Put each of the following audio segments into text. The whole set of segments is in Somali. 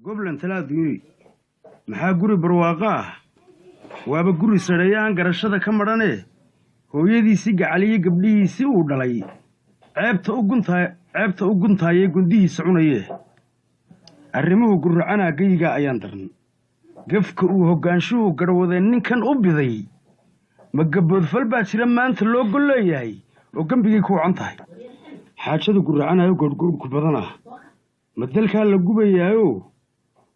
goblan talaad yiri maxaa guri barwaaqo ah waaba guri sareeyaan garashada ka marane hooyadiisi gacaliye gabdhihiisi uu dhalay ceebta u guntaayay gundihiisa cunaye arrimuhu gurracana geyga ayaan daran gafka uu hogaanshuhu garwadeen ninkan u biday ma gabood fal baa jira maanta loo golleeyahay oo gambigii ku wacan tahay xaajadu gurracanayo goorgoorku badan ah ma dalkaa la gubayaayo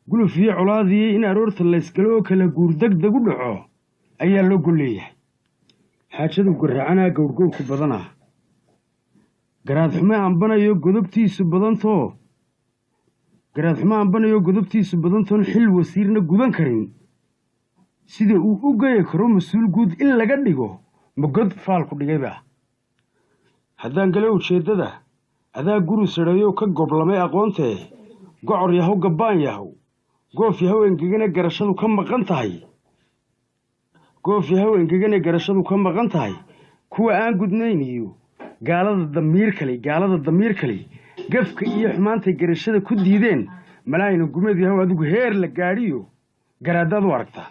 guluf iyo colaadii in aroorta la iskalo kala guur degdeg u dhaco ayaa loo golleeyahay xaajadu gurracana goorgoorku badan ah garaad xumo aanbanayo godobtiisu badantoon xil wasiirna gudan karin sida uu u geeyi karo mas-uul guud in laga dhigo magod faalku dhigayba haddaan gale ujeeddada adaa guri sareeyo ka goblamay aqoontee gocor yahow gabbaan yahow goof yahow engegane garashadu ka maqan tahay kuwa aan gudnayn iyo gaalada damiir kale gafka iyo xumaantay garashada ku diideen malaayna gumeed yahow adigu heer la gaadhiyo garaadaad u aragtaa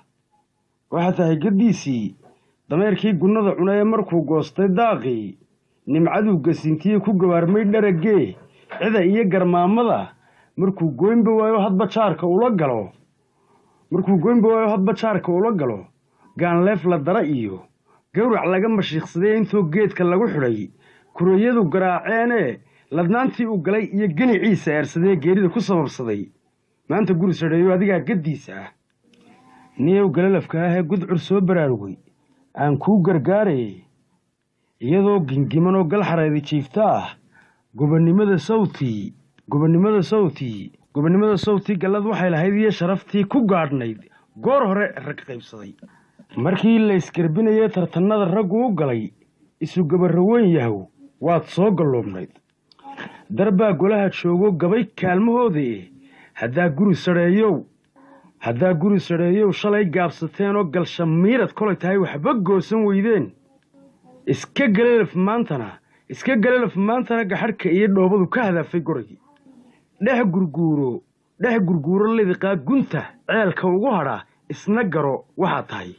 waxaa tahay gaddiisii dameerkii gunnada cunee markuu goostay daaqii nimcaduu gasintiye ku gabaarmay dharaggee cida iyo garmaamada markuu goynba waayo hadba jaarka ula galo gaanleef la dara iyo gawrac laga mashiiqsaday intoo geedka lagu xidhay kurayadu garaaceenee ladnaantii u galay iyo geniciisa eersadee geerida ku sababsaday maanta guri sareeyo adigaa gaddiisa ah niyow galalafka ahee gudcur soo baraarugay aan kuu gargaarayay iyadoo gingimanoo gal xareedi jiifta ah gobonnimada sawtii gallad waxay lahayd iyo sharaftii ku gaadhnayd goor hore rag qaybsaday markii la isgarbinayay tartannada raggu u galay isu gabarraweyn yahow waad soo galloobnayd darbaa golaha joogo gabay kaalmahooda haddaa guri sareeyow shalay gaabsateen oo galsha miirad kolay tahay waxba goosan weydeen iska galalaf maantana gaxadhka iyo dhoobadu ka hadaafay goragii dhex gurguuro lidiqaa gunta ceelka ugu hadhaa isna garo waxaa tahay